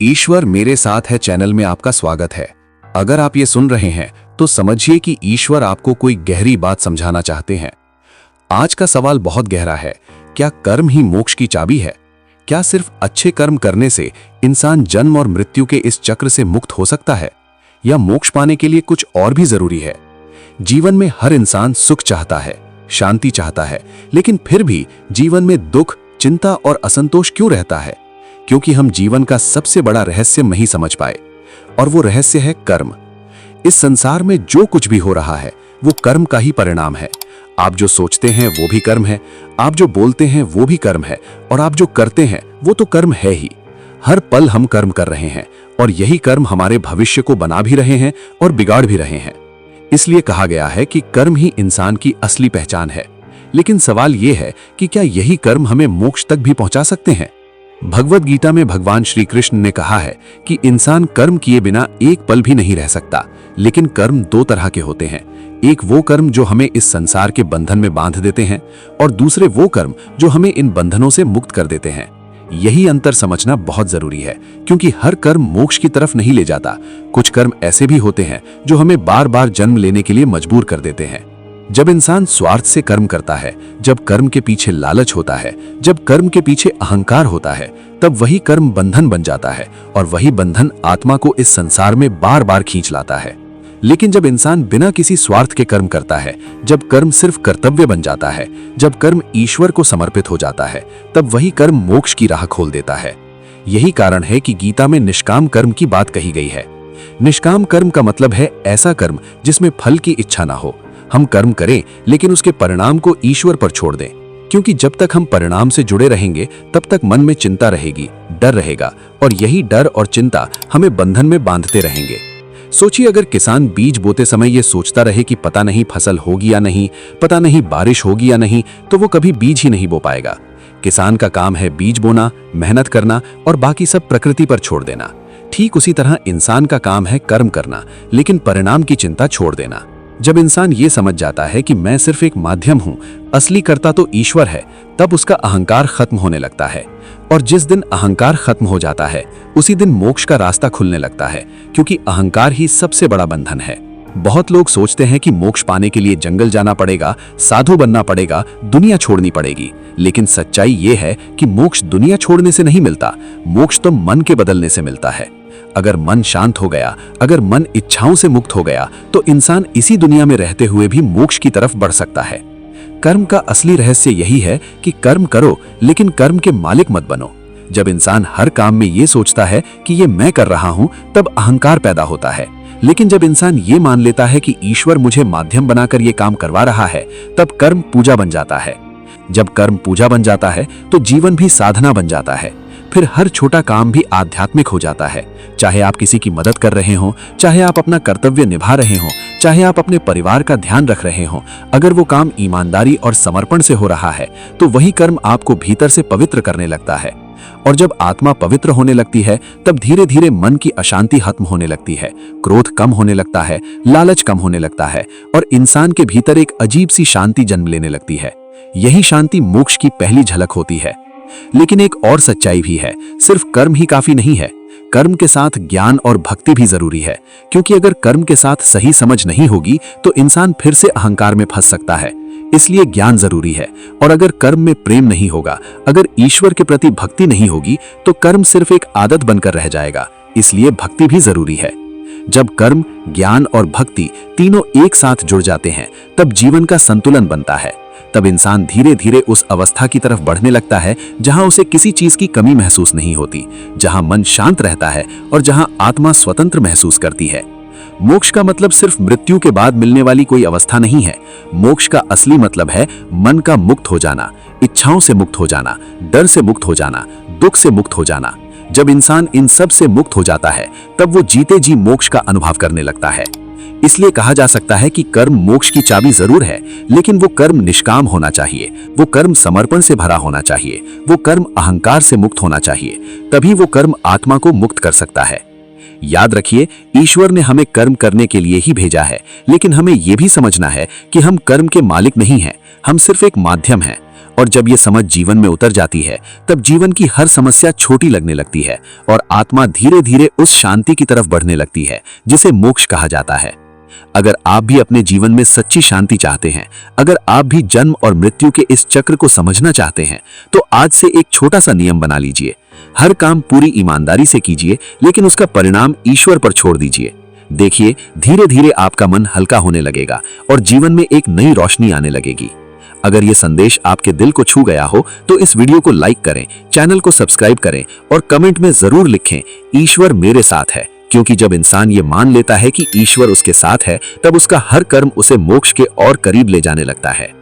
ईश्वर मेरे साथ है चैनल में आपका स्वागत है। अगर आप ये सुन रहे हैं तो समझिए कि ईश्वर आपको कोई गहरी बात समझाना चाहते हैं। आज का सवाल बहुत गहरा है। क्या कर्म ही मोक्ष की चाबी है? क्या सिर्फ अच्छे कर्म करने से इंसान जन्म और मृत्यु के इस चक्र से मुक्त हो सकता है, या मोक्ष पाने के लिए कुछ और भी जरूरी है? जीवन में हर इंसान सुख चाहता है, शांति चाहता है, लेकिन फिर भी जीवन में दुख, चिंता और असंतोष क्यों रहता है? क्योंकि हम जीवन का सबसे बड़ा रहस्य नहीं समझ पाए, और वो रहस्य है कर्म। इस संसार में जो कुछ भी हो रहा है वो कर्म का ही परिणाम है। आप जो सोचते हैं वो भी कर्म है, आप जो बोलते हैं वो भी कर्म है, और आप जो करते हैं वो तो कर्म है ही। हर पल हम कर्म कर रहे हैं, और यही कर्म हमारे भविष्य को बना भी रहे हैं और बिगाड़ भी रहे हैं। इसलिए कहा गया है कि कर्म ही इंसान की असली पहचान है। लेकिन सवाल यह है कि क्या यही कर्म हमें मोक्ष तक भी पहुंचा सकते हैं? भगवद गीता में भगवान श्री कृष्ण ने कहा है कि इंसान कर्म किए बिना एक पल भी नहीं रह सकता। लेकिन कर्म दो तरह के होते हैं। एक वो कर्म जो हमें इस संसार के बंधन में बांध देते हैं, और दूसरे वो कर्म जो हमें इन बंधनों से मुक्त कर देते हैं। यही अंतर समझना बहुत जरूरी है, क्योंकि हर कर्म मोक्ष की तरफ नहीं ले जाता। कुछ कर्म ऐसे भी होते हैं जो हमें बार बार जन्म लेने के लिए मजबूर कर देते हैं। जब इंसान स्वार्थ से कर्म करता है, जब कर्म के पीछे लालच होता है, जब कर्म के पीछे अहंकार होता है, तब वही कर्म बंधन बन जाता है, और वही बंधन आत्मा को इस संसार में बार बार खींच लाता है। लेकिन जब इंसान बिना किसी स्वार्थ के कर्म करता है, जब कर्म सिर्फ कर्तव्य बन जाता है, जब कर्म ईश्वर को समर्पित हो जाता है, तब वही कर्म मोक्ष की राह खोल देता है। यही कारण है कि गीता में निष्काम कर्म की बात कही गई है। निष्काम कर्म का मतलब है ऐसा कर्म जिसमें फल की इच्छा ना हो। हम कर्म करें लेकिन उसके परिणाम को ईश्वर पर छोड़ दें, क्योंकि जब तक हम परिणाम से जुड़े रहेंगे तब तक मन में चिंता रहेगी, डर रहेगा, और यही डर और चिंता हमें बंधन में बांधते रहेंगे। सोचिए, अगर किसान बीज बोते समय ये सोचता रहे कि पता नहीं फसल होगी या नहीं, पता नहीं बारिश होगी या नहीं, तो वो कभी बीज ही नहीं बो पाएगा। किसान का काम है बीज बोना, मेहनत करना, और बाकी सब प्रकृति पर छोड़ देना। ठीक उसी तरह इंसान का काम है कर्म करना, लेकिन परिणाम की चिंता छोड़ देना। जब इंसान ये समझ जाता है कि मैं सिर्फ एक माध्यम हूं, असली कर्ता तो ईश्वर है, तब उसका अहंकार खत्म होने लगता है। और जिस दिन अहंकार खत्म हो जाता है, उसी दिन मोक्ष का रास्ता खुलने लगता है, क्योंकि अहंकार ही सबसे बड़ा बंधन है। बहुत लोग सोचते हैं कि मोक्ष पाने के लिए जंगल जाना पड़ेगा, साधु बनना पड़ेगा, दुनिया छोड़नी पड़ेगी। लेकिन सच्चाई ये है कि मोक्ष दुनिया छोड़ने से नहीं मिलता, मोक्ष तो मन के बदलने से मिलता है। अगर मन शांत हो गया, अगर मन इच्छाओं से मुक्त हो गया, तो इंसान इसी दुनिया में रहते हुए भी मोक्ष की तरफ बढ़ सकता है। कर्म का असली रहस्य यही है कि कर्म करो, लेकिन कर्म के मालिक मत बनो। जब इंसान हर काम में ये सोचता है कि ये मैं कर रहा हूं, तब अहंकार पैदा होता है। लेकिन जब इंसान ये मान लेता है कि ईश्वर मुझे माध्यम बनाकर ये काम करवा रहा है, तब कर्म पूजा बन जाता है। जब कर्म पूजा बन जाता है तो जीवन भी साधना बन जाता है। फिर हर छोटा काम भी आध्यात्मिक हो जाता है। चाहे आप किसी की मदद कर रहे हो, चाहे आप अपना कर्तव्य निभा रहे हो, चाहे आप अपने परिवार का ध्यान रख रहे हो, अगर वो काम ईमानदारी और समर्पण से हो रहा है, तो वही कर्म आपको भीतर से पवित्र करने लगता है। और जब आत्मा पवित्र होने लगती है, तब धीरे धीरे मन की अशांति खत्म होने लगती है, क्रोध कम होने लगता है, लालच कम होने लगता है, और इंसान के भीतर एक अजीब सी शांति जन्म लेने लगती है। यही शांति मोक्ष की पहली झलक होती है। लेकिन एक और सच्चाई भी है, सिर्फ कर्म ही काफी नहीं है। कर्म के साथ ज्ञान और भक्ति भी जरूरी है, क्योंकि अगर कर्म के साथ सही समझ नहीं होगी तो इंसान फिर से अहंकार में फंस सकता है। इसलिए ज्ञान जरूरी है। और अगर कर्म में प्रेम नहीं होगा, अगर ईश्वर के प्रति भक्ति नहीं होगी, तो कर्म सिर्फ एक आदत बनकर रह जाएगा। इसलिए भक्ति भी जरूरी है। जब कर्म, ज्ञान और भक्ति तीनों एक साथ जुड़ जाते हैं, तब जीवन का संतुलन बनता है। तब इंसान धीरे धीरे उस अवस्था की तरफ बढ़ने लगता है जहां उसे किसी चीज की कमी महसूस नहीं होती, जहां मन शांत रहता है, और जहां आत्मा स्वतंत्र महसूस करती है। मोक्ष का मतलब सिर्फ मृत्यु के बाद मिलने वाली कोई अवस्था नहीं है। मोक्ष का असली मतलब है मन का मुक्त हो जाना, इच्छाओं से मुक्त हो जाना, डर से मुक्त हो जाना, दुख से मुक्त हो जाना। जब इंसान इन सब से मुक्त हो जाता है, तब वो जीते जी मोक्ष का अनुभव करने लगता है। इसलिए कहा जा सकता है कि कर्म मोक्ष की चाबी जरूर है, लेकिन वो कर्म निष्काम होना चाहिए, वो कर्म समर्पण से भरा होना चाहिए, वो कर्म अहंकार से मुक्त होना चाहिए। तभी वो कर्म आत्मा को मुक्त कर सकता है। याद रखिए, ईश्वर ने हमें कर्म करने के लिए ही भेजा है, लेकिन हमें यह भी समझना है कि हम कर्म के मालिक नहीं हैं, हम सिर्फ एक माध्यम हैं। और जब ये समझ जीवन में उतर जाती है, तब जीवन की हर समस्या छोटी लगने लगती है और आत्मा धीरे धीरे उस शांति की तरफ बढ़ने लगती है जिसे मोक्ष कहा जाता है। अगर आप भी अपने जीवन में सच्ची शांति चाहते हैं, अगर आप भी जन्म और मृत्यु के इस चक्र को समझना चाहते हैं, तो आज से एक छोटा सा नियम बना लीजिए। हर काम पूरी ईमानदारी से कीजिए, लेकिन उसका परिणाम ईश्वर पर छोड़ दीजिए। देखिए, धीरे धीरे आपका मन हल्का होने लगेगा और जीवन में एक नई रोशनी आने लगेगी। अगर ये संदेश आपके दिल को छू गया हो तो इस वीडियो को लाइक करें, चैनल को सब्सक्राइब करें और कमेंट में जरूर लिखें, ईश्वर मेरे साथ है। क्योंकि जब इंसान ये मान लेता है कि ईश्वर उसके साथ है, तब उसका हर कर्म उसे मोक्ष के और करीब ले जाने लगता है।